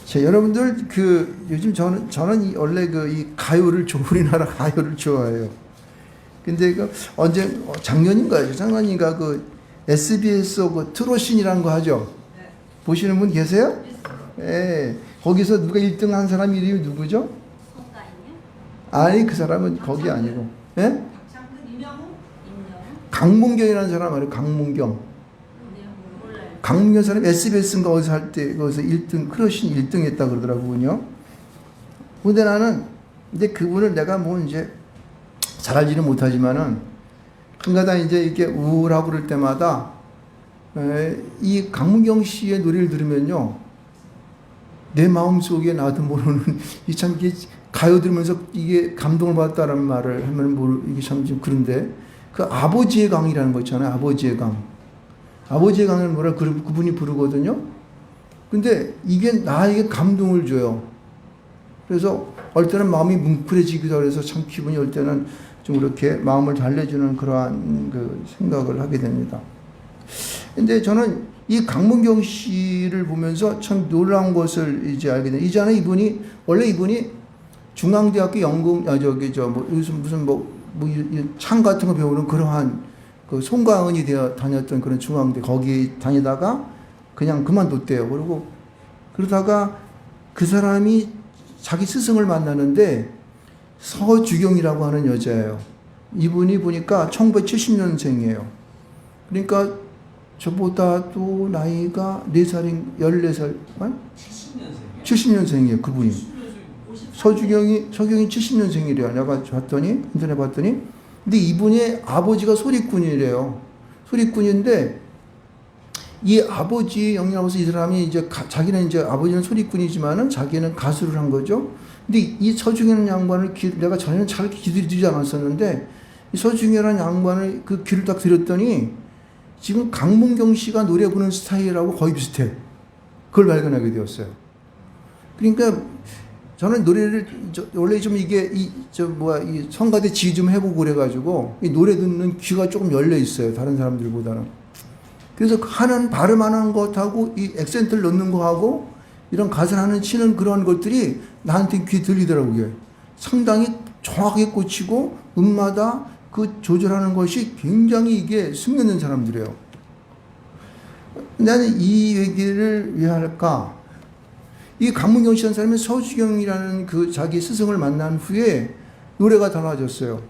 자, 여러분들 요즘 저는 원래 이 가요를 우리나라 가요를 좋아해요. 근데 작년인가요? 작년인가 SBS 트로신이라는 거 하죠? 네. 보시는 분 계세요? 예. 거기서 누가 1등 한 사람 이름이 누구죠? 성가인이요? 아니, 그 사람은 거기 아니고. 예? 박창근, 임영웅? 강문경이라는 사람 알아요? 강문경. 몰라요. 강문경 사람 SBS인가 어디서 할 때, 거기서 1등, 크러쉬 1등 했다 그러더라고요. 근데 나는, 근데 그분을 내가 이제 잘 알지는 못하지만은, 한가다 이제 이렇게 우울하고 그럴 때마다, 이 강문경 씨의 노래를 들으면요, 내 마음속에 나도 모르는, 이게 가요 들으면서 이게 감동을 받았다라는 말을 하면 이게 참 좀 그런데, 그 아버지의 강이라는 거 있잖아요. 아버지의 강. 아버지의 강을 그분이 부르거든요. 근데 이게 나에게 감동을 줘요. 그래서 어떨 때는 마음이 뭉클해지기도 해서 참 기분이 올 때는 좀 이렇게 마음을 달래주는 그러한 생각을 하게 됩니다. 근데 저는 이 강문경 씨를 보면서 참 놀라운 것을 이제 알게 돼요. 이전에 원래 이분이 중앙대학교 창 같은 거 배우는 그러한 송가은이 다녔던 그런 중앙대 거기 다니다가 그냥 그만뒀대요. 그러다가 그 사람이 자기 스승을 만나는데 서주경이라고 하는 여자예요. 이분이 보니까 1970년생이에요. 그러니까 저보다도 나이가 4살인 14살, 70년생이에요. 그분이. 서경이 70년생이래요. 내가 인터넷 봤더니. 근데 이분의 아버지가 소리꾼이래요. 소리꾼인데, 이 아버지 영향으로서 이 사람이 자기는 아버지는 소리꾼이지만은 자기는 가수를 한 거죠. 근데 이 서중이라는 양반을 내가 전에는 잘 기다리지 않았었는데, 이 서중이라는 양반을 그 귀를 딱 들었더니, 지금 강문경 씨가 노래 부르는 스타일하고 거의 비슷해. 그걸 발견하게 되었어요. 그러니까, 저는 노래를 원래 좀 이 성가대 지휘 좀 해보고 그래가지고 이 노래 듣는 귀가 조금 열려 있어요. 다른 사람들보다는. 그래서 발음하는 것하고 이 액센트를 넣는 거하고 이런 가사를 치는 그런 것들이 나한테 귀에 들리더라고요. 상당히 정확하게 꽂히고 음마다 조절하는 것이 굉장히 이게 숙련된 사람들이에요. 나는 이 얘기를 왜 할까? 이 강문경 씨라는 사람이 서주경이라는 자기 스승을 만난 후에 노래가 달라졌어요.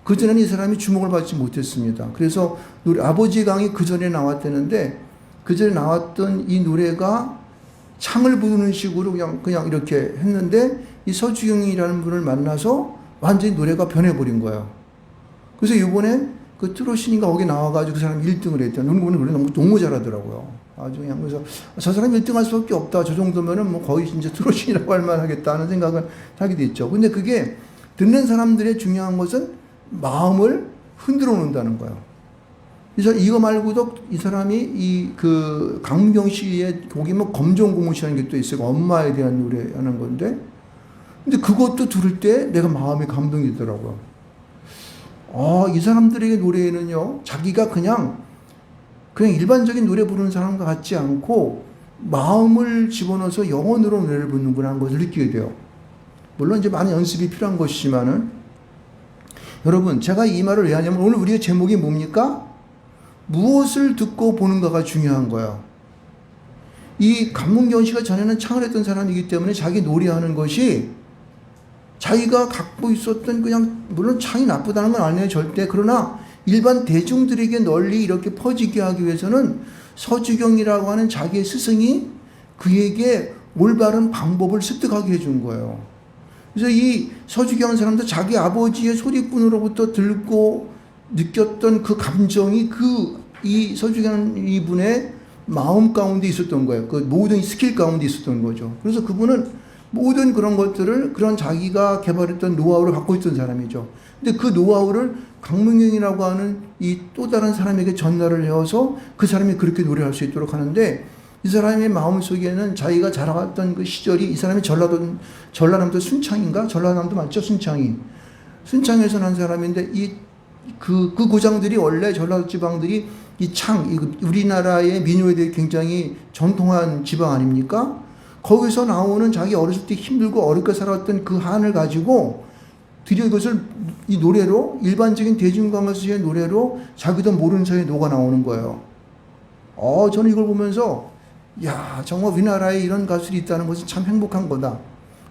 그전에는 이 사람이 주목을 받지 못했습니다. 그래서 아버지 강이 그전에 나왔다는데 그전에 나왔던 이 노래가 창을 부르는 식으로 그냥 이렇게 했는데 이 서주경이라는 분을 만나서 완전히 노래가 변해버린 거예요. 그래서 이번에 트로신인가 거기 나와가지고 그 사람이 1등을 했대요. 노래 너무 잘하더라고요. 아주 그냥 그래서 저 사람이 1등 할 수밖에 없다. 저 정도면은 거의 이제 트로신이라고 할 만하겠다는 생각을 하게 됐죠. 근데 그게 듣는 사람들의 중요한 것은 마음을 흔들어 놓는다는 거예요. 그래서 이거 말고도 이 사람이 강문경 씨의 거기 검정고무시라는 게 또 있어요. 엄마에 대한 노래하는 건데. 근데 그것도 들을 때 내가 마음이 감동이 되더라고요. 이 사람들에게 노래는요, 자기가 그냥 일반적인 노래 부르는 사람과 같지 않고 마음을 집어넣어서 영혼으로 노래를 부르는구나 하는 것을 느끼게 돼요. 물론 이제 많은 연습이 필요한 것이지만은 여러분, 제가 이 말을 왜 하냐면 오늘 우리의 제목이 뭡니까? 무엇을 듣고 보는가가 중요한 거예요. 이 강문경 씨가 전에는 창을 했던 사람이기 때문에 자기 노래하는 것이 자기가 갖고 있었던 물론 창이 나쁘다는 건 아니에요, 절대. 그러나 일반 대중들에게 널리 이렇게 퍼지게 하기 위해서는 서주경이라고 하는 자기의 스승이 그에게 올바른 방법을 습득하게 해준 거예요. 그래서 이 서주경 사람도 자기 아버지의 소리꾼으로부터 들고 느꼈던 그 감정이 이 서주경 이분의 마음 가운데 있었던 거예요. 모든 스킬 가운데 있었던 거죠. 그래서 그분은 모든 그런 것들을 자기가 개발했던 노하우를 갖고 있던 사람이죠. 근데 그 노하우를 강문경이라고 하는 이 또 다른 사람에게 전달을 해서 그 사람이 그렇게 노래할 수 있도록 하는데 이 사람의 마음속에는 자기가 자라왔던 그 시절이 이 사람이 전라남도 순창인가? 전라남도 맞죠? 순창에서 난 사람인데 그 고장들이 원래 전라도 지방들이 우리나라의 민요에 대해 굉장히 전통한 지방 아닙니까? 거기서 나오는 자기 어렸을 때 힘들고 어렵게 살았던 그 한을 가지고 드디어 이것을 이 노래로 일반적인 대중가요의 노래로 자기도 모르는 사이에 녹아 나오는 거예요. 저는 이걸 보면서 야 정말 우리나라에 이런 가수들이 있다는 것은 참 행복한 거다.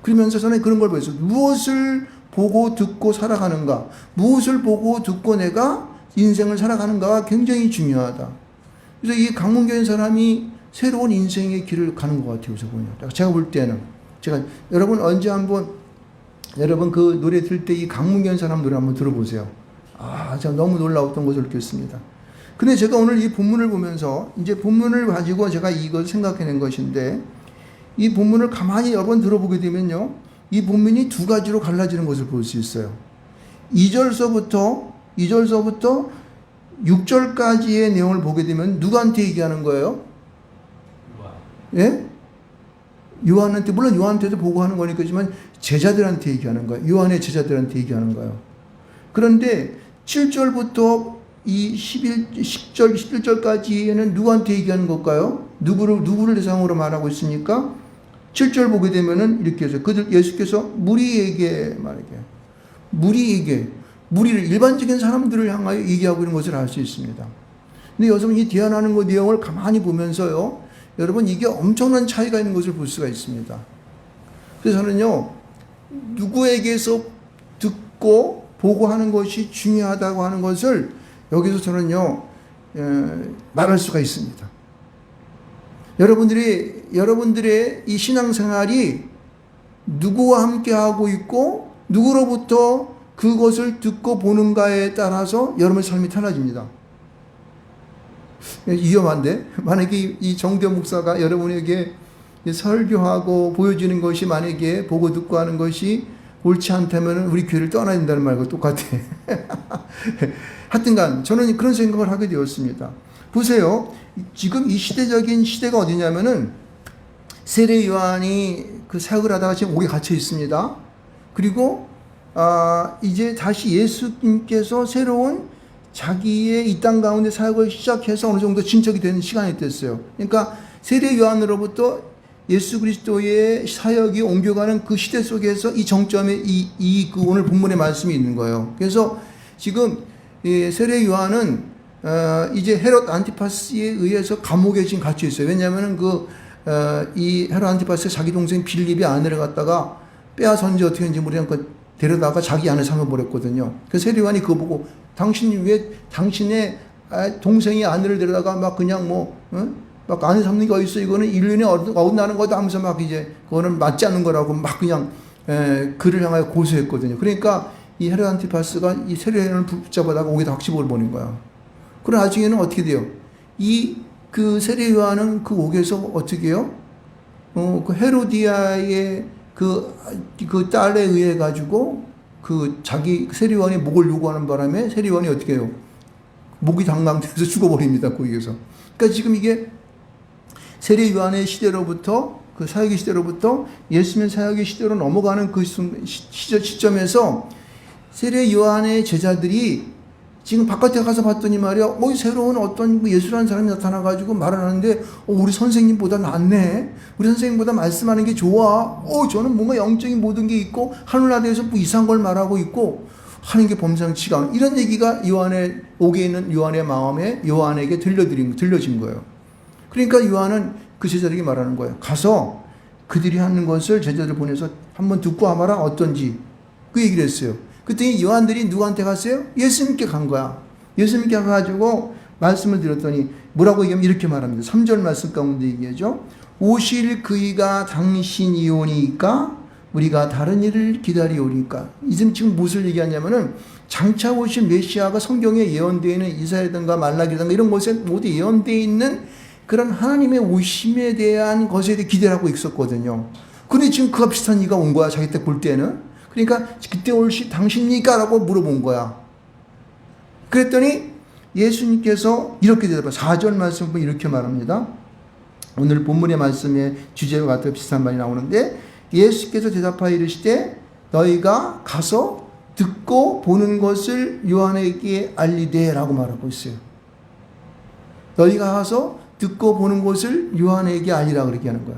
그러면서 저는 그런 걸 보였어요. 무엇을 보고 듣고 살아가는가, 무엇을 보고 듣고 내가 인생을 살아가는가가 굉장히 중요하다. 그래서 이 강문교인 사람이 새로운 인생의 길을 가는 것 같아요. 그래서 보면 제가 볼 때는 여러분 언제 한번 여러분 그 노래 들을 때 이 강문교인 사람 노래 한번 들어보세요. 제가 너무 놀라웠던 것을 느꼈습니다. 근데 제가 오늘 이 본문을 보면서 이제 본문을 가지고 제가 이걸 생각해낸 것인데 이 본문을 가만히 여러 번 들어보게 되면요. 이 본문이 두 가지로 갈라지는 것을 볼 수 있어요. 2절서부터 6절까지의 내용을 보게 되면 누구한테 얘기하는 거예요? 예? 요한한테, 물론 요한한테도 보고하는 거니까지만 제자들한테 얘기하는 거예요. 요한의 제자들한테 얘기하는 거예요. 그런데 7절부터 이 10절, 11절까지에는 누구한테 얘기하는 걸까요? 누구를 대상으로 말하고 있습니까? 7절 보게 되면은 이렇게 해서 예수께서 무리에게 무리를 일반적인 사람들을 향하여 얘기하고 있는 것을 알 수 있습니다. 근데 여러분 이 대안하는 그 내용을 가만히 보면서요, 여러분 이게 엄청난 차이가 있는 것을 볼 수가 있습니다. 그래서 저는요, 누구에게서 듣고 보고 하는 것이 중요하다고 하는 것을 여기서 저는요 말할 수가 있습니다. 여러분들의 이 신앙생활이 누구와 함께 하고 있고 누구로부터 그것을 듣고 보는가에 따라서 여러분의 삶이 달라집니다. 위험한데 만약에 이 정대원 목사가 여러분에게 설교하고 보여주는 것이 만약에 보고 듣고 하는 것이 옳지 않다면 우리 교회를 떠나야 된다는 말과 똑같아. 하여튼간 저는 그런 생각을 하게 되었습니다. 보세요. 지금 이 시대적인 시대가 어디냐면은 세례 요한이 그 사역을 하다가 지금 옥에 갇혀 있습니다. 그리고 이제 다시 예수님께서 새로운 자기의 이 땅 가운데 사역을 시작해서 어느 정도 진척이 되는 시간이 됐어요. 그러니까 세례 요한으로부터 예수 그리스도의 사역이 옮겨가는 그 시대 속에서 이 정점에 그 오늘 본문의 말씀이 있는 거예요. 그래서 지금 이 세례 요한은 이제 헤롯 안티파스에 의해서 감옥에 지금 갇혀 있어요. 왜냐하면 이 헤롯 안티파스가 자기 동생 빌립의 아내를 갖다가 빼앗았는지 어떻게 했는지 모르니까 데려다가 자기 아내 삼아버렸거든요. 그래서 세례 요한이 그거 보고 당신이 왜 당신의 동생의 아내를 데려다가 막 그냥 막 아내 삼는 게 어딨어? 이거는 인륜에 어긋나는 거다 하면서 막 이제 그거는 맞지 않는 거라고 막 그냥 그를 향하여 고소했거든요. 그러니까 이 헤롯 안티파스가 이 세례 요한을 붙잡아다가 옥에다 확집을 보낸 거야. 그러나 나중에는 어떻게 돼요? 그 세례 요한은 그 옥에서 어떻게 해요? 그 헤로디아의 그 딸에 의해 가지고 자기 세례 요한이 목을 요구하는 바람에 세례 요한이 어떻게 해요? 목이 당강돼서 죽어버립니다. 거기에서. 그러니까 지금 이게 세례 요한의 시대로부터 그 사역의 시대로부터 예수님 사역의 시대로 넘어가는 그 시점에서 세례 요한의 제자들이 지금 바깥에 가서 봤더니 말이야, 새로운 어떤 예수라는 사람이 나타나가지고 말을 하는데, 우리 선생님보다 낫네. 우리 선생님보다 말씀하는 게 좋아. 저는 뭔가 영적인 모든 게 있고, 하늘나라에서 뭐 이상한 걸 말하고 있고, 하는 게 범상치가 않은, 이런 얘기가 옥에 있는 요한의 마음에 요한에게 들려진 거예요. 그러니까 요한은 그 제자들에게 말하는 거예요. 가서 그들이 하는 것을 제자들 보내서 한번 듣고 와봐라, 어떤지. 그 얘기를 했어요. 그랬더니 요한들이 누구한테 갔어요? 예수님께 간 거야. 예수님께 가가지고 말씀을 드렸더니 뭐라고 얘기하면 이렇게 말합니다. 3절 말씀 가운데 얘기하죠. 오실 그이가 당신이오니까 우리가 다른 일을 기다리오니까. 지금 무엇을 얘기하냐면은 장차 오실 메시아가 성경에 예언되어 있는 이사야든가 말라기든가 이런 것에 모두 예언되어 있는 그런 하나님의 오심에 대한 것에 대해 기대를 하고 있었거든요. 근데 지금 그와 비슷한 이가 온 거야. 자기 때 볼 때는. 그러니까 그때 올시 당신입니까? 라고 물어본 거야. 그랬더니 예수님께서 이렇게 대답해요. 4절 말씀 보면 이렇게 말합니다. 오늘 본문의 말씀의 주제와 같은 비슷한 말이 나오는데 예수께서 대답하여 이르시되 너희가 가서 듣고 보는 것을 요한에게 알리되 라고 말하고 있어요. 너희가 가서 듣고 보는 것을 요한에게 알리라 그렇게 하는 거야.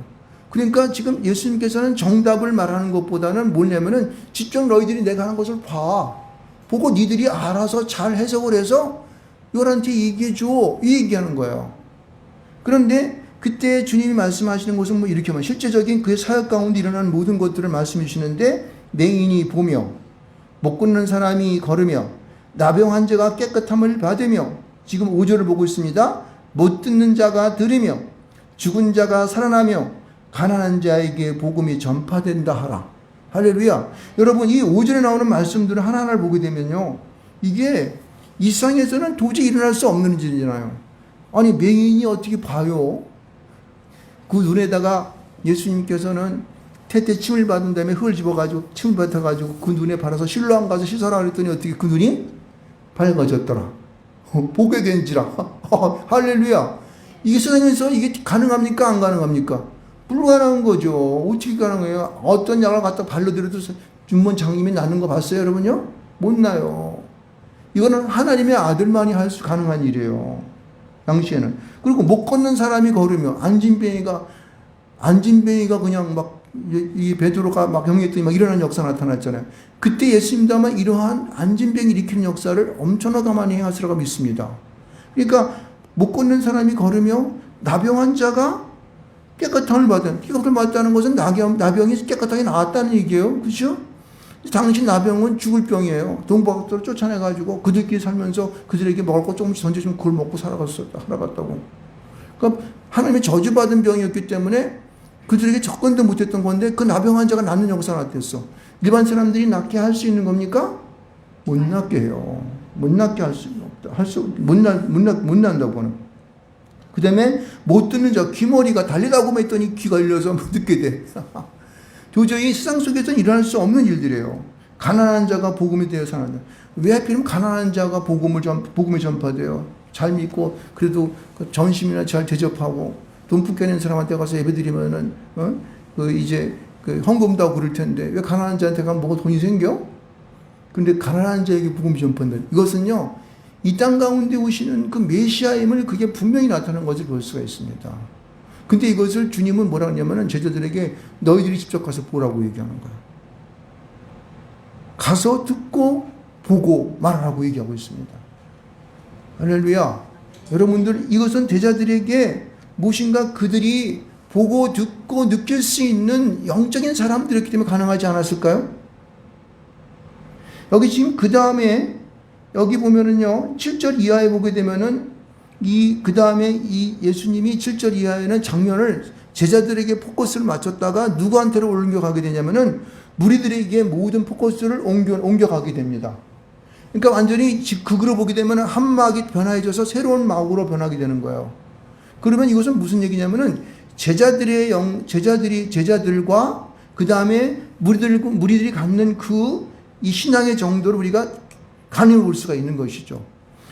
그러니까 지금 예수님께서는 정답을 말하는 것보다는 뭐냐면은 직접 너희들이 내가 하는 것을 봐. 보고 니들이 알아서 잘 해석을 해서 요한테 얘기해 줘. 이 얘기하는 거예요. 그런데 그때 주님이 말씀하시는 것은 뭐 이렇게 말 실제적인 그의 사역 가운데 일어나는 모든 것들을 말씀해 주시는데 맹인이 보며 못 걷는 사람이 걸으며 나병 환자가 깨끗함을 받으며 지금 5절을 보고 있습니다. 못 듣는 자가 들으며 죽은 자가 살아나며 가난한 자에게 복음이 전파된다 하라. 할렐루야. 여러분 이 5절에 나오는 말씀들을 하나하나를 보게 되면요. 이게 이 세상에서는 도저히 일어날 수 없는 일이잖아요. 아니 맹인이 어떻게 봐요? 그 눈에다가 예수님께서는 태태 침을 받은 다음에 흙을 집어가지고 침을 뱉어가지고 그 눈에 바라서 실로암 가서 씻어라 그랬더니 어떻게 그 눈이 밝아졌더라. 보게 된지라. 할렐루야. 이게 세상에서 이게 가능합니까? 안 가능합니까? 불가능한 거죠. 어떻게 가능해요? 어떤 약을 갖다 발라드려도 준몬 장님이 나는 거 봤어요, 여러분요? 못 나요. 이거는 하나님의 아들만이 할 수 가능한 일이에요. 당시에는. 그리고 못 걷는 사람이 걸으며 안진뱅이가 그냥 막 이 베드로가 막 병했더니 막 일어나는 역사 나타났잖아요. 그때 예수님도 아마 이러한 안진뱅이 일으키는 역사를 엄청나게 많이 행하시라고 믿습니다. 그러니까 못 걷는 사람이 걸으며 나병 환자가 깨끗함을 받았다는 것은 나병이 깨끗하게 나았다는 얘기예요. 그렇죠? 당시 나병은 죽을 병이에요. 동북아로 쫓아내가지고 그들끼리 살면서 그들에게 먹을 거 조금씩 던져주면 그걸 먹고 살아갔다고. 그러니까 하나님의 저주받은 병이었기 때문에 그들에게 접근도 못했던 건데 그 나병 환자가 낫는 역사가 나타났어. 일반 사람들이 낫게 할 수 있는 겁니까? 못 낫게 해요. 못 낫게 할 수 없다. 못 난다고는. 그 다음에 못 듣는 자, 귀머리가 달리다 보면 했더니 귀가 열려서 못 듣게 돼. 도저히 세상 속에서는 일어날 수 없는 일들이에요. 가난한 자가 복음이 되어 사는. 왜 하필이면 가난한 자가 복음이 전파돼요? 잘 믿고 그래도 전심이나 잘 대접하고 돈 푸겨낸 사람한테 가서 예배드리면은 이제 헌금도 그럴 텐데 왜 가난한 자한테 가면 뭐가 돈이 생겨? 근데 가난한 자에게 복음이 전파된다. 이것은요 이 땅 가운데 오시는 그 메시아임을 그게 분명히 나타나는 것을 볼 수가 있습니다. 근데 이것을 주님은 뭐라고 하냐면은 제자들에게 너희들이 직접 가서 보라고 얘기하는 거야. 가서 듣고 보고 말하라고 얘기하고 있습니다. 할렐루야. 여러분들 이것은 제자들에게 무엇인가 그들이 보고 듣고 느낄 수 있는 영적인 사람들이었기 때문에 가능하지 않았을까요? 여기 지금 그 다음에 여기 보면은요 7절 이하에 보게 되면은 그 다음에 이 예수님이 7절 이하에는 장면을 제자들에게 포커스를 맞췄다가 누구한테로 옮겨가게 되냐면은 무리들에게 모든 포커스를 옮겨가게 됩니다. 그러니까 완전히 극으로 보게 되면 한 막이 변화해져서 새로운 막으로 변하게 되는 거예요. 그러면 이것은 무슨 얘기냐면은 제자들과 그 다음에 무리들이 갖는 이 신앙의 정도를 우리가 가늠해 볼 수가 있는 것이죠.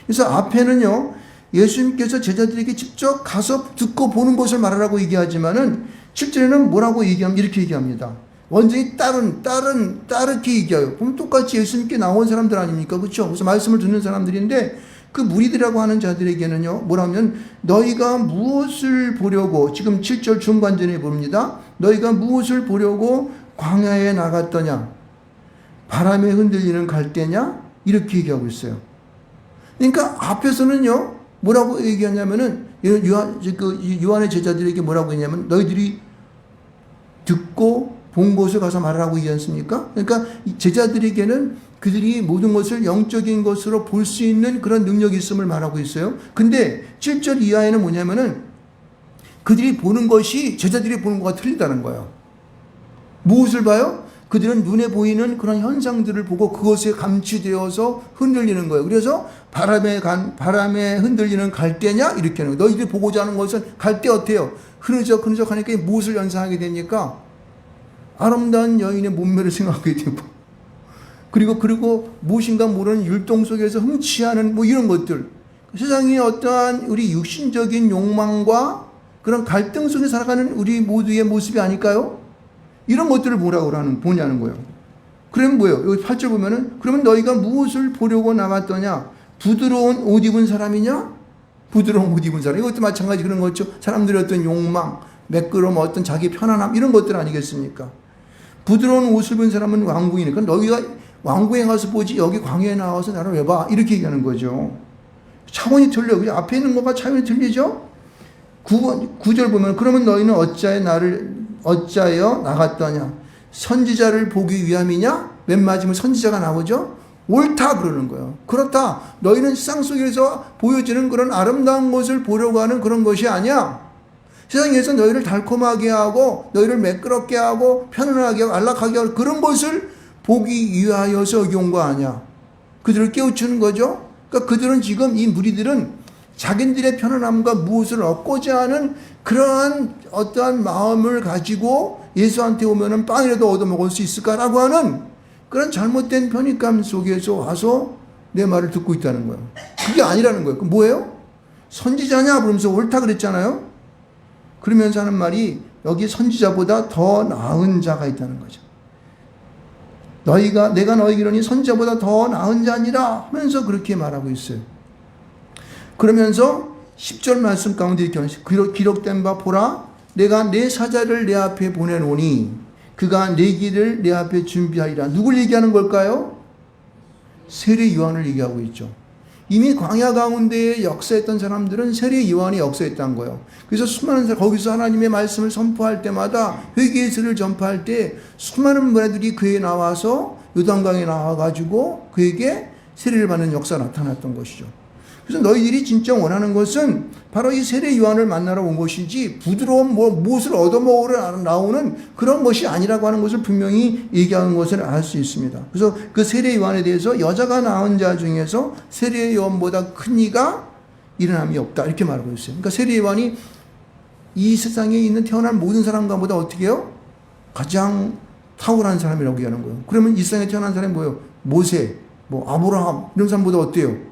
그래서 앞에는요, 예수님께서 제자들에게 직접 가서 듣고 보는 것을 말하라고 얘기하지만은 실제로는 뭐라고 얘기하면 이렇게 얘기합니다. 완전히 따르게 얘기해요. 보면 똑같이 예수님께 나온 사람들 아닙니까? 그렇죠? 그래서 말씀을 듣는 사람들인데 그 무리들이라고 하는 자들에게는요, 뭐라면 너희가 무엇을 보려고 지금 7절 중반전에 봅니다. 너희가 무엇을 보려고 광야에 나갔더냐? 바람에 흔들리는 갈대냐? 이렇게 얘기하고 있어요. 그러니까 앞에서는요, 뭐라고 얘기하냐면은 요한의 제자들에게 뭐라고 했냐면 너희들이 듣고 본 곳을 가서 말하라고 얘기하지 않습니까? 그러니까 제자들에게는 그들이 모든 것을 영적인 것으로 볼 수 있는 그런 능력이 있음을 말하고 있어요. 근데 7절 이하에는 뭐냐면은 그들이 보는 것이 제자들이 보는 것과 틀리다는 거예요. 무엇을 봐요? 그들은 눈에 보이는 그런 현상들을 보고 그것에 감취되어서 흔들리는 거예요. 그래서 바람에 흔들리는 갈대냐? 이렇게 하는 거예요. 너희들이 보고자 하는 것은 갈대 어때요? 흐느적 하니까 무엇을 연상하게 됩니까? 아름다운 여인의 몸매를 생각하게 되고, 그리고 무엇인가 모르는 율동 속에서 흠취하는 뭐 이런 것들. 세상의 어떠한 우리 육신적인 욕망과 그런 갈등 속에 살아가는 우리 모두의 모습이 아닐까요? 이런 것들을 보냐는 거예요. 그러면 뭐예요? 여기 8절 보면은, 그러면 너희가 무엇을 보려고 나갔더냐? 부드러운 옷 입은 사람이냐? 부드러운 옷 입은 사람. 이것도 마찬가지 그런 거죠. 사람들의 어떤 욕망, 매끄러움, 어떤 자기 편안함 이런 것들 아니겠습니까? 부드러운 옷을 입은 사람은 왕궁이니까 너희가 왕궁에 가서 보지 여기 광야에 나와서 나를 왜 봐? 이렇게 얘기하는 거죠. 차원이 틀려. 그냥 앞에 있는 것과 차원이 틀리죠? 9절 보면 그러면 너희는 어찌하여 나갔더냐? 선지자를 보기 위함이냐? 맨 마지막에 선지자가 나오죠? 옳다 그러는 거예요. 그렇다. 너희는 세상 속에서 보여지는 그런 아름다운 것을 보려고 하는 그런 것이 아니야. 세상에서 너희를 달콤하게 하고 너희를 매끄럽게 하고 편안하게 하고 안락하게 하고 그런 것을 보기 위하여서 여기 온 거 아니야. 그들을 깨우치는 거죠. 그러니까 그들은 지금 이 무리들은 자기들의 편안함과 무엇을 얻고자 하는 그러한 어떠한 마음을 가지고 예수한테 오면은 빵이라도 얻어먹을 수 있을까라고 하는 그런 잘못된 편익감 속에서 와서 내 말을 듣고 있다는 거예요. 그게 아니라는 거예요. 그럼 뭐예요? 선지자냐? 그러면서 옳다 그랬잖아요. 그러면서 하는 말이 여기 선지자보다 더 나은 자가 있다는 거죠. 내가 너희에게 이르니 선지자보다 더 나은 자니라 하면서 그렇게 말하고 있어요. 그러면서 10절 말씀 가운데 이렇게 기록된 바 보라 내가 내 사자를 내 앞에 보내노니 그가 내 길을 내 앞에 준비하리라. 누굴 얘기하는 걸까요? 세례 요한을 얘기하고 있죠. 이미 광야 가운데에 역사했던 사람들은 세례 요한이 역사했다는 거예요. 그래서 수많은 사람 거기서 하나님의 말씀을 선포할 때마다 회개의 설을 전파할 때 수많은 분들이 그에 나와서 요단강에 나와가지고 그에게 세례를 받는 역사가 나타났던 것이죠. 그래서 너희들이 진짜 원하는 것은 바로 이 세례 요한을 만나러 온 것이지 부드러운 무엇을 얻어먹으러 나오는 그런 것이 아니라고 하는 것을 분명히 얘기하는 것을 알 수 있습니다. 그래서 그 세례 요한에 대해서 여자가 낳은 자 중에서 세례 요한보다 큰 이가 일어남이 없다 이렇게 말하고 있어요. 그러니까 세례 요한이 이 세상에 있는 태어난 모든 사람과보다 어떻게 해요? 가장 탁월한 사람이라고 얘기하는 거예요. 그러면 이 세상에 태어난 사람이 뭐예요? 모세, 아브라함 이런 사람보다 어때요?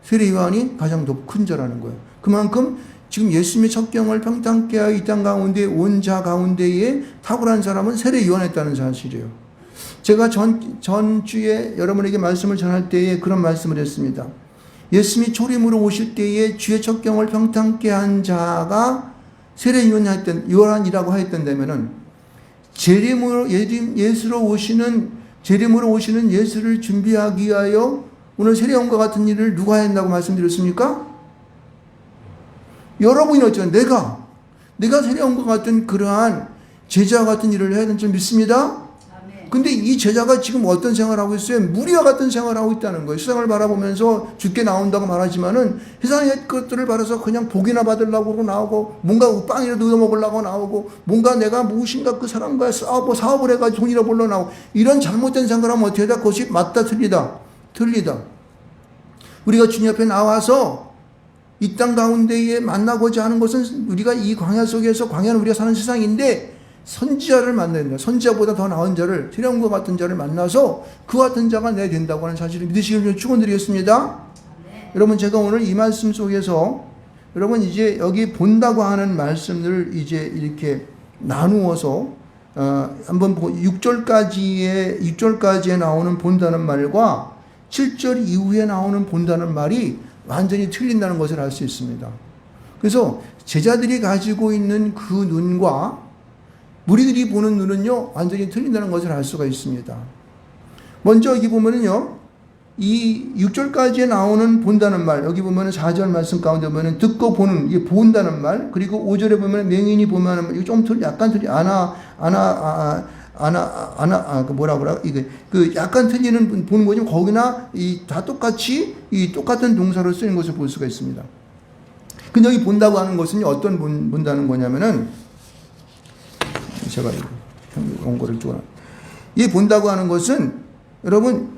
세례 요한이 가장 더 큰 자라는 거예요. 그만큼 지금 예수님의 첩경을 평탄케 하여 이 땅 가운데 온 자 가운데에 탁월한 사람은 세례 요한이었다는 사실이에요. 제가 전주에 여러분에게 말씀을 전할 때에 그런 말씀을 했습니다. 예수님이 초림으로 오실 때에 주의 첩경을 평탄케 한 자가 세례 요한이라고 하였던다면은 재림으로 오시는 예수를 준비하기 위하여 오늘 세례요한과 같은 일을 누가 한다고 말씀드렸습니까? 여러분이 어쩌면 내가 세례요한과 같은 그러한 제자 같은 일을 해야 되는 줄 믿습니다. 근데 이 제자가 지금 어떤 생활을 하고 있어요? 무리와 같은 생활을 하고 있다는 거예요. 세상을 바라보면서 죽게 나온다고 말하지만은 세상의 것들을 바라서 그냥 복이나 받으려고 나오고 뭔가 빵이라도 얻어먹으려고 나오고 뭔가 내가 무엇인가 그 사람과 사업을 해가지고 돈이라 벌러 나오고 이런 잘못된 생각을 하면 어떻게 해야 돼? 그것이 맞다 틀리다. 우리가 주님 앞에 나와서 이 땅 가운데에 만나고자 하는 것은 우리가 이 광야 속에서 광야는 우리가 사는 세상인데 선지자를 만나야 된다. 선지자보다 더 나은 자를 세례요한과 같은 자를 만나서 그 같은 자가 내야 된다고 하는 사실을 믿으시기를 축원드리겠습니다. 네. 여러분 제가 오늘 이 말씀 속에서 여러분 이제 여기 본다고 하는 말씀을 이제 이렇게 나누어서 한번 보고 6절까지에 나오는 본다는 말과 7절 이후에 나오는 본다는 말이 완전히 틀린다는 것을 알 수 있습니다. 그래서 제자들이 가지고 있는 그 눈과 무리들이 보는 눈은요, 완전히 틀린다는 것을 알 수가 있습니다. 먼저 여기 보면은요, 이 6절까지에 나오는 본다는 말, 여기 보면은 4절 말씀 가운데 보면은 듣고 보는, 이게 본다는 말, 그리고 5절에 보면 맹인이 보면, 이거 좀 약간 약간 틀리는 보는 거지, 거기나 다 똑같이 똑같은 동사로 쓰는 것을 볼 수가 있습니다. 근데 여기 본다고 하는 것은 어떤 본다는 거냐면은, 제가 원고를 쪼가. 이 본다고 하는 것은, 여러분,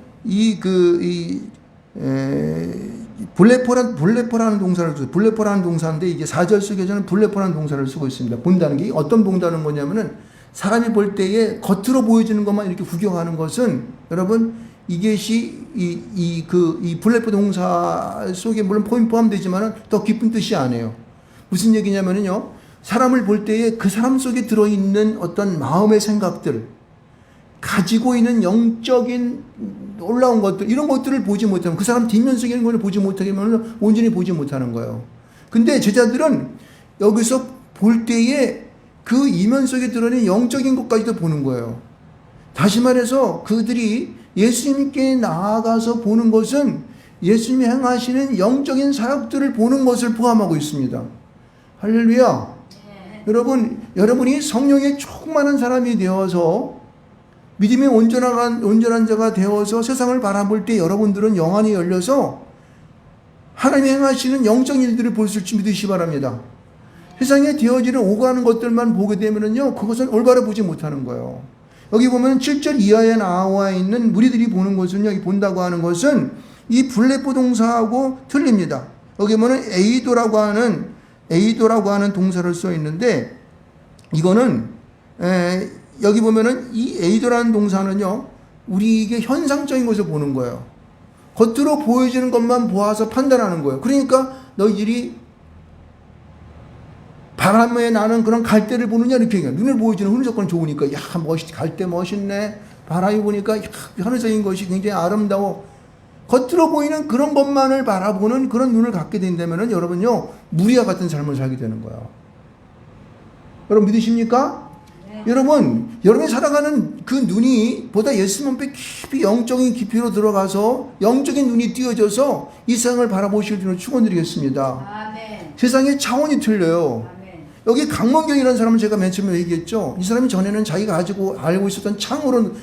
블레포라는 동사를 쓰고, 블레포라는 동사인데, 이게 4절 속에서는 블레포라는 동사를 쓰고 있습니다. 본다는 게 어떤 본다는 거냐면은, 사람이 볼 때에 겉으로 보여지는 것만 이렇게 구경하는 것은 여러분 이것이 이 블레포 동사 속에 물론 포함되지만은 더 깊은 뜻이 아니에요. 무슨 얘기냐면은요. 사람을 볼 때에 그 사람 속에 들어있는 어떤 마음의 생각들, 가지고 있는 영적인 놀라운 것들, 이런 것들을 보지 못하면 그 사람 뒷면 속에 있는 것을 보지 못하게 하면 온전히 보지 못하는 거예요. 근데 제자들은 여기서 볼 때에 그 이면 속에 드러낸 영적인 것까지도 보는 거예요. 다시 말해서 그들이 예수님께 나아가서 보는 것은 예수님이 행하시는 영적인 사역들을 보는 것을 포함하고 있습니다. 할렐루야. 여러분이 성령에 충만한 사람이 되어서 믿음의 온전한 자가 되어서 세상을 바라볼 때 여러분들은 영안이 열려서 하나님이 행하시는 영적인 일들을 볼 수 있을지 믿으시기 바랍니다. 세상에 되어지는 오가는 것들만 보게 되면요, 그것은 올바로 보지 못하는 거예요. 여기 보면 7절 이하에 나와 있는 무리들이 보는 것은요, 이 본다고 하는 것은 이 블레포 동사하고 틀립니다. 여기 보면 에이도라고 하는 동사를 써 있는데, 이거는 여기 보면은 이 에이도라는 동사는요, 우리에게 현상적인 것을 보는 거예요. 겉으로 보여지는 것만 보아서 판단하는 거예요. 그러니까 너희들이 바람에 나는 그런 갈대를 보느냐 이렇게 얘기해요. 눈에 보여지는 흔적은 좋으니까 갈대 멋있네. 바람이 보니까 현실적인 것이 굉장히 아름다워. 겉으로 보이는 그런 것만을 바라보는 그런 눈을 갖게 된다면 여러분요, 무리와 같은 삶을 살게 되는 거예요. 여러분 믿으십니까? 네. 여러분이 살아가는 그 눈이 보다 예수님 앞에 깊이 영적인 깊이로 들어가서 영적인 눈이 띄어져서 이 세상을 바라보실 줄을 축원드리겠습니다. 아멘. 세상의 차원이 틀려요. 아멘. 여기 강mon경이라는 사람을 제가 맨 처음에 얘기했죠. 이 사람이 전에는 자기가 알고 있었던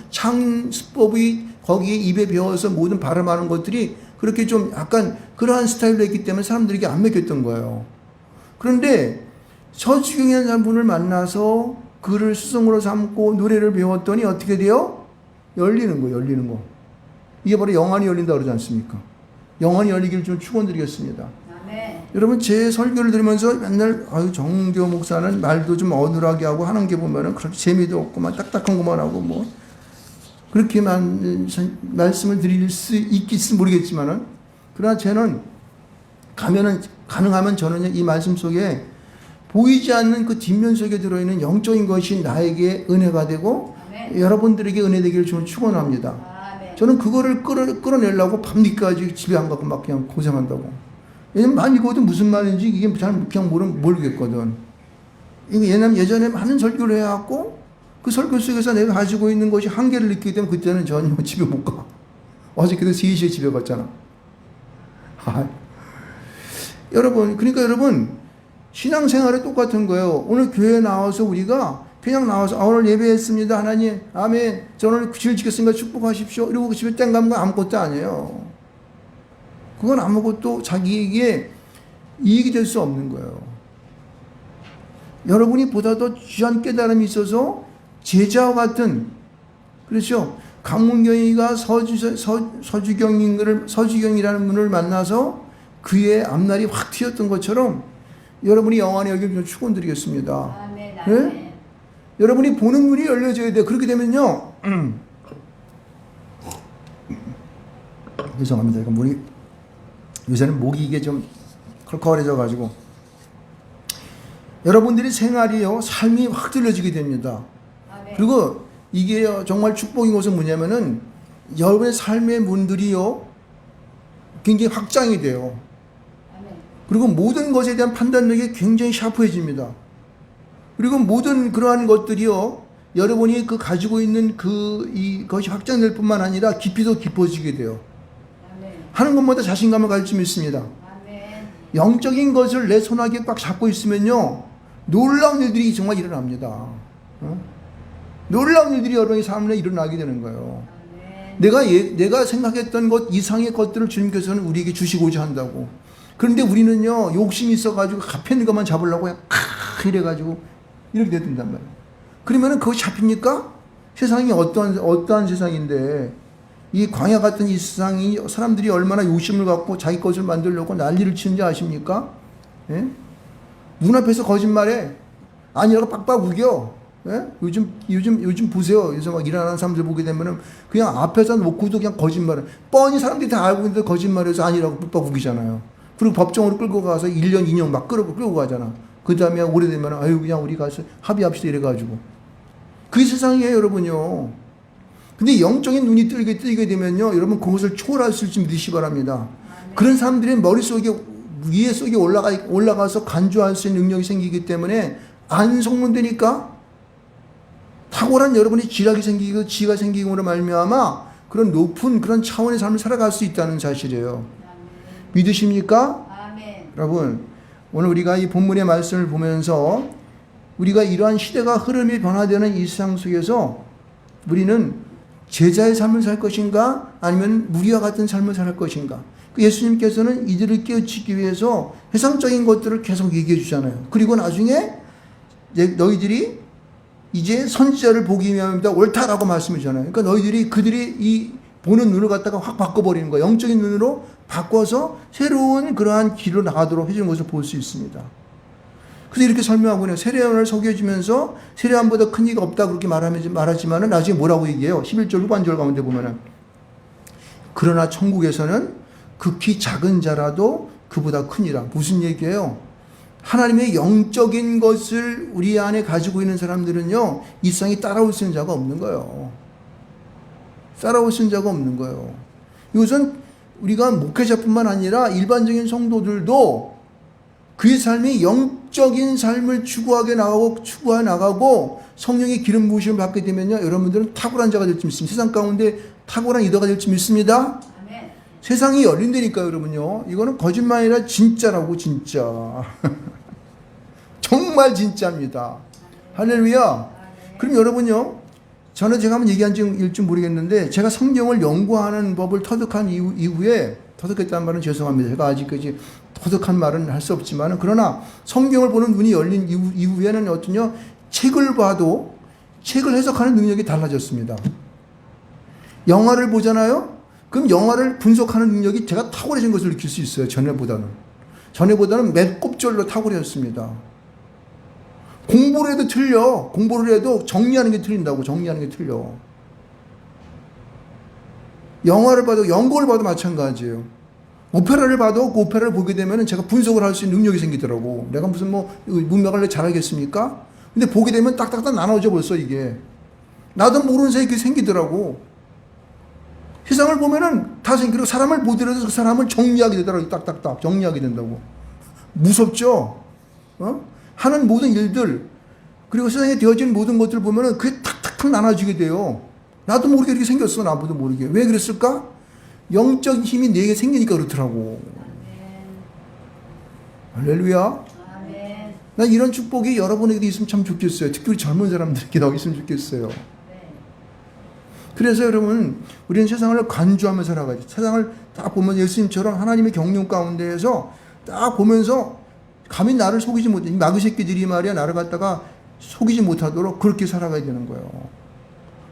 창수법이 거기에 입에 배워서 모든 발음하는 것들이 그렇게 좀 약간 그러한 스타일로 했기 때문에 사람들에게 안 먹혔던 거예요. 그런데 서주경이라는 분을 만나서 그를 스승으로 삼고 노래를 배웠더니 어떻게 돼요? 열리는 거. 이게 바로 영안이 열린다 그러지 않습니까? 영안이 열리기를 좀 축원드리겠습니다. 여러분, 제 설교를 들으면서 맨날 정교 목사는 말도 좀 어눌하게 하고 하는 게 보면은 그렇게 재미도 없고만 딱딱한 것만 하고 뭐 그렇게만 말씀을 드릴 수 있겠지 모르겠지만은, 그러나 저는 가능하면 저는 이 말씀 속에 보이지 않는 그 뒷면 속에 들어있는 영적인 것이 나에게 은혜가 되고 아멘. 여러분들에게 은혜 되기를 저는 축원합니다. 저는 그거를 끌어내려고 밤늦게까지 집에 안 가고 막 그냥 고생한다고. 왜냐면 이거도 무슨 말인지 이게 그냥 모르겠거든. 왜냐면 예전에 많은 설교를 해갖고 그 설교 속에서 내가 가지고 있는 것이 한계를 느끼기 때문에 그때는 전혀 집에 못 가. 어저께도 3시에 집에 갔잖아. 그러니까 여러분, 신앙생활이 똑같은 거예요. 오늘 교회에 나와서 우리가 그냥 나와서 오늘 예배했습니다. 하나님, 아멘. 저 오늘 주일 지켰으니까 축복하십시오. 이러고 집에 땡 가면 아무것도 아니에요. 그건 아무것도 자기에게 이익이 될 수 없는 거예요. 여러분이 보다 더 귀한 깨달음이 있어서 제자와 같은, 그렇죠? 강문경이가 서주경이라는 분을 만나서 그의 앞날이 확 튀었던 것처럼 여러분이 영안의 여기를 축원드리겠습니다. 아멘. 네? 여러분이 보는 눈이 열려져야 돼요. 그렇게 되면요. 죄송합니다. 이거 요새는 목이 이게 좀 컬컬해져 가지고 여러분들이 삶이 확 들려지게 됩니다. 아멘. 그리고 이게 정말 축복인 것은 뭐냐면은 여러분의 삶의 문들이요 굉장히 확장이 돼요. 아멘. 그리고 모든 것에 대한 판단력이 굉장히 샤프해집니다. 그리고 모든 그러한 것들이요 여러분이 가지고 있는 이것이 확장될 뿐만 아니라 깊이도 깊어지게 돼요. 하는 것마다 자신감을 가질 수 있습니다. 아멘. 영적인 것을 내 손아귀에 꽉 잡고 있으면요 놀라운 일들이 정말 일어납니다. 놀라운 일들이 여러분의 삶에 일어나게 되는 거예요. 아멘. 내가 생각했던 것 이상의 것들을 주님께서는 우리에게 주시고자 한다고. 그런데 우리는요 욕심이 있어가지고 갚는 것만 잡으려고 그냥 이래가지고 이렇게 된단 말이에요. 그러면은 그거 잡힙니까? 세상이 어떠한 세상인데 이 광야 같은 이 세상이 사람들이 얼마나 요심을 갖고 자기 것을 만들려고 난리를 치는지 아십니까? 예? 눈앞에서 거짓말해. 아니라고 빡빡 우겨. 예? 요즘 보세요. 요새 막 일하는 사람들 보게 되면은 그냥 앞에서 놓고도 그냥 거짓말해. 뻔히 사람들이 다 알고 있는데 거짓말해서 아니라고 빡빡 우기잖아요. 그리고 법정으로 끌고 가서 1년, 2년 막 끌고 가잖아. 그 다음에 오래되면 그냥 우리 가서 합의합시다 이래가지고. 그 세상이에요, 여러분요. 근데 영적인 눈이 뜨게 되면요, 여러분 그것을 초월할 수 있을지 믿으시기 바랍니다. 아멘. 그런 사람들의 머릿속에 위에 속에 올라가서 간주할 수 있는 능력이 생기기 때문에 안 속는다니까. 탁월한 여러분이 지각이 생기고 지가 생기므로 말미암아 그런 높은 그런 차원의 삶을 살아갈 수 있다는 사실이에요. 믿으십니까? 아멘. 여러분, 오늘 우리가 이 본문의 말씀을 보면서 우리가 이러한 시대가 흐름이 변화되는 이 세상 속에서 우리는 제자의 삶을 살 것인가 아니면 무리와 같은 삶을 살 것인가. 예수님께서는 이들을 깨우치기 위해서 세상적인 것들을 계속 얘기해 주잖아요. 그리고 나중에 너희들이 이제 선지자를 보기 위함이다 옳다라고 말씀해 주잖아요. 그러니까 그들이 이 보는 눈을 갖다가 확 바꿔버리는 거예요. 영적인 눈으로 바꿔서 새로운 그러한 길로 나가도록 해주는 것을 볼 수 있습니다. 그래서 이렇게 설명하고 있네요. 세례요한을 속여주면서 세례요한보다 큰 이가 없다 그렇게 말하지만은 나중에 뭐라고 얘기해요? 11절 후반절 가운데 보면은 그러나 천국에서는 극히 작은 자라도 그보다 크니라. 무슨 얘기예요? 하나님의 영적인 것을 우리 안에 가지고 있는 사람들은요, 이 세상에 따라올 수 있는 자가 없는 거예요. 따라올 수 있는 자가 없는 거예요. 이것은 우리가 목회자뿐만 아니라 일반적인 성도들도 그의 삶이 영적인 삶을 추구해 나가고 성령의 기름 부으심을 받게 되면요, 여러분들은 탁월한 자가 될 줄 믿습니다. 세상 가운데 탁월한 리더가 될 줄 믿습니다. 아멘. 세상이 열린다니까요, 여러분요. 이거는 거짓말이 아니라 진짜라고, 진짜. 정말 진짜입니다. 할렐루야. 그럼 여러분요, 저는 제가 한번 얘기한 적일지 모르겠는데, 제가 성경을 연구하는 법을 터득한 이후에, 터득했다는 말은 죄송합니다. 제가 아직까지 터득한 말은 할 수 없지만, 그러나 성경을 보는 눈이 열린 이후에는 어떠냐, 책을 봐도 책을 해석하는 능력이 달라졌습니다. 영화를 보잖아요? 그럼 영화를 분석하는 능력이 제가 탁월해진 것을 느낄 수 있어요. 전에보다는 몇 곱절로 탁월해졌습니다. 공부를 해도 틀려. 공부를 해도 정리하는 게 틀린다고. 정리하는 게 틀려. 영화를 봐도, 연극을 봐도 마찬가지예요. 오페라를 봐도 그 오페라를 보게 되면 제가 분석을 할 수 있는 능력이 생기더라고. 내가 무슨 문맥을 잘하겠습니까? 근데 보게 되면 딱딱딱 나눠져 벌써 이게. 나도 모르는 사이에 그게 생기더라고. 세상을 보면은 다 생기고 사람을 보더라도 그 사람을 정리하게 되더라고. 딱딱딱 정리하게 된다고. 무섭죠? 하는 모든 일들, 그리고 세상에 되어진 모든 것들 보면은 그게 탁탁탁 나눠지게 돼요. 나도 모르게 이렇게 생겼어. 나도 모르게. 왜 그랬을까? 영적인 힘이 내게 생기니까 그렇더라고. 할렐루야. 아멘. 난 이런 축복이 여러분에게도 있으면 참 좋겠어요. 특히 우리 젊은 사람들에게도 있으면 좋겠어요. 그래서 여러분, 우리는 세상을 간주하며 살아가죠. 세상을 딱 보면 예수님처럼 하나님의 경륜 가운데에서 딱 보면서 감히 나를 속이지 못해. 이 마귀 새끼들이 말이야, 나를 갖다가 속이지 못하도록 그렇게 살아가야 되는 거예요.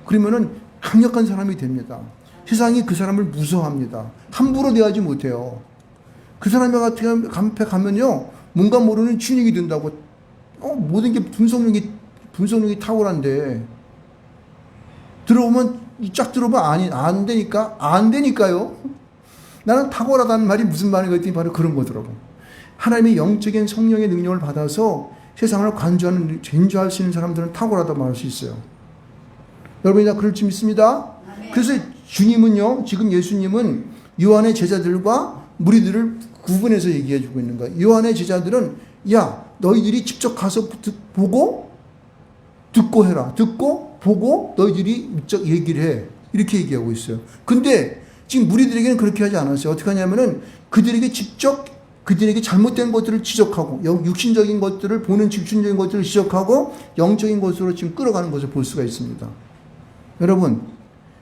그러면은 강력한 사람이 됩니다. 세상이 그 사람을 무서워합니다. 함부로 대하지 못해요. 그 사람이 앞에 가면요, 뭔가 모르는 진익이 된다고. 모든 게 분석력이 탁월한데, 쫙 들어보면 안 되니까요. 나는 탁월하다는 말이 무슨 말인가 했더니 바로 그런 거더라고. 하나님의 영적인 성령의 능력을 받아서 세상을 간주할 수 있는 사람들은 탁월하다고 말할 수 있어요. 여러분이 다 그럴 줄 믿습니다. 그래서 주님은요, 지금 예수님은 요한의 제자들과 무리들을 구분해서 얘기해 주고 있는 거예요. 요한의 제자들은, 야, 너희들이 직접 가서 보고 듣고 해라. 듣고 보고 너희들이 얘기를 해. 이렇게 얘기하고 있어요. 근데 지금 무리들에게는 그렇게 하지 않았어요. 어떻게 하냐면은 그들에게 잘못된 것들을 지적하고, 육신적인 것들을 보는 육신적인 것들을 지적하고 영적인 것으로 지금 끌어가는 것을 볼 수가 있습니다.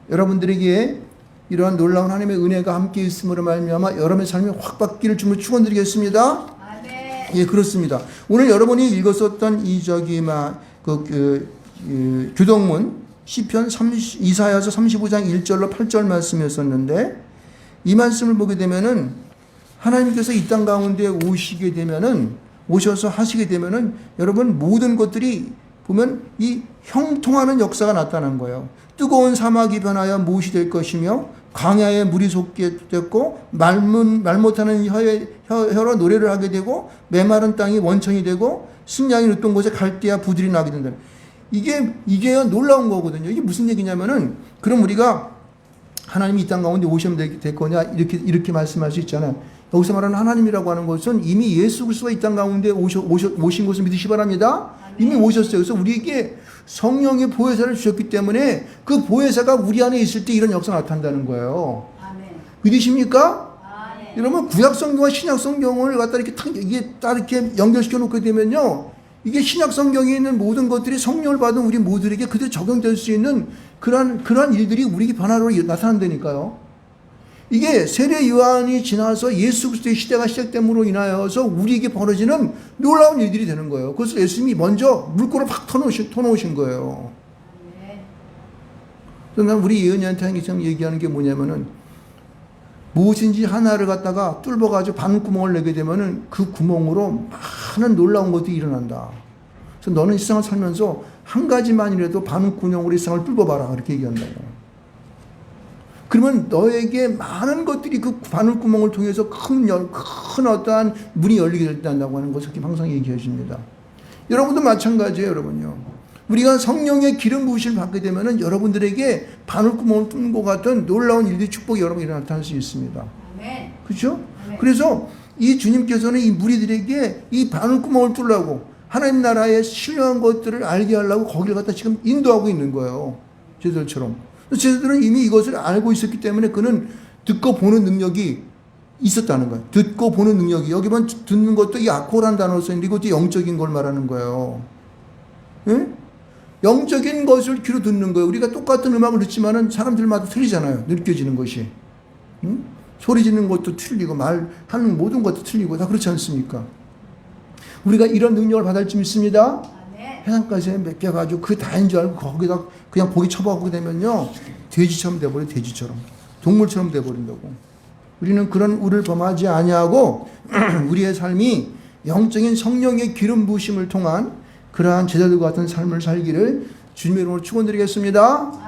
여러분들에게 이러한 놀라운 하나님의 은혜가 함께 있음으로 말미암아 여러분의 삶이 확 바뀌기를 주님을 축원드리겠습니다. 아멘. 예, 그렇습니다. 오늘 여러분이 읽었었던 교동문 시편 이사야서 35장 1절로 8절 말씀이었었는데, 이 말씀을 보게 되면은 하나님께서 이 땅 가운데 오셔서 하시게 되면은 여러분 모든 것들이 보면 이 형통하는 역사가 나타난 거예요. 뜨거운 사막이 변하여 못이 될 것이며 광야에 물이 솟게 됐고 말 못하는 혀로 노래를 하게 되고 메마른 땅이 원천이 되고 승냥이 눕던 곳에 갈대와 부들이 나게 된다. 이게 놀라운 거거든요. 이게 무슨 얘기냐면은, 그럼 우리가 하나님이 이 땅 가운데 오시면 될 거냐 이렇게 말씀할 수 있잖아요. 여기서 말하는 하나님이라고 하는 것은 이미 예수 그리스도가 이 땅 가운데 오신 것을 믿으시 바랍니다. 이미 오셨어요. 그래서 우리에게 성령의 보혜사를 주셨기 때문에 그 보혜사가 우리 안에 있을 때 이런 역사가 나타난다는 거예요. 아멘. 믿으십니까? 아멘. 여러분 구약 성경과 신약 성경을 갖다 이렇게 이게 딱 이렇게 연결시켜 놓게 되면요, 이게 신약 성경에 있는 모든 것들이 성령을 받은 우리 모두에게 그대로 적용될 수 있는 그러한 일들이 우리에게 변화로 나타난다니까요. 이게 세례 요한이 지나서 예수 그리스도의 시대가 시작됨으로 인하여서 우리에게 벌어지는 놀라운 일들이 되는 거예요. 그것을 예수님이 먼저 물꼬를 팍 터놓으신 거예요. 아멘. 그래서 난 우리 예언이한테 항상 얘기하는 게 뭐냐면은, 무엇인지 하나를 갖다가 뚫어가지고 바늘구멍을 내게 되면은 그 구멍으로 많은 놀라운 것들이 일어난다. 그래서 너는 이 세상을 살면서 한 가지만이라도 바늘구멍으로 이 세상을 뚫어봐라. 그렇게 얘기한다고. 그러면 너에게 많은 것들이 그 바늘구멍을 통해서 큰 어떠한 문이 열리게 된다고 하는 것을 항상 얘기해 줍니다. 여러분도 마찬가지예요, 여러분요. 우리가 성령의 기름 부으심을 받게 되면은 여러분들에게 바늘구멍을 뚫는 것 같은 놀라운 일들이 축복이 여러분에게 나타날 수 있습니다. 아멘. 그렇죠? 아멘. 그래서 이 주님께서는 이 무리들에게 이 바늘구멍을 뚫으라고, 하나님 나라의 신령한 것들을 알게 하려고 거기를 갖다 지금 인도하고 있는 거예요. 제자들처럼. 제자들은 이미 이것을 알고 있었기 때문에 그는 듣고 보는 능력이 있었다는 거예요. 듣고 보는 능력이, 여기만 듣는 것도 이 아코라는 단어로 써있는데 이것도 영적인 걸 말하는 거예요. 예? 영적인 것을 귀로 듣는 거예요. 우리가 똑같은 음악을 듣지만은 사람들마다 틀리잖아요. 느껴지는 것이. 응? 소리 지르는 것도 틀리고 말하는 모든 것도 틀리고 다 그렇지 않습니까? 우리가 이런 능력을 받을 줄 믿습니다. 해상가시에 맡겨가지고 그 다인 줄 알고 거기다 그냥 고기 쳐박고 되면요, 돼지처럼 돼버려. 돼지처럼, 동물처럼 돼버린다고. 우리는 그런 우를 범하지 아니하고 우리의 삶이 영적인 성령의 기름 부으심을 통한 그러한 제자들과 같은 삶을 살기를 주님의 이름으로 축원드리겠습니다.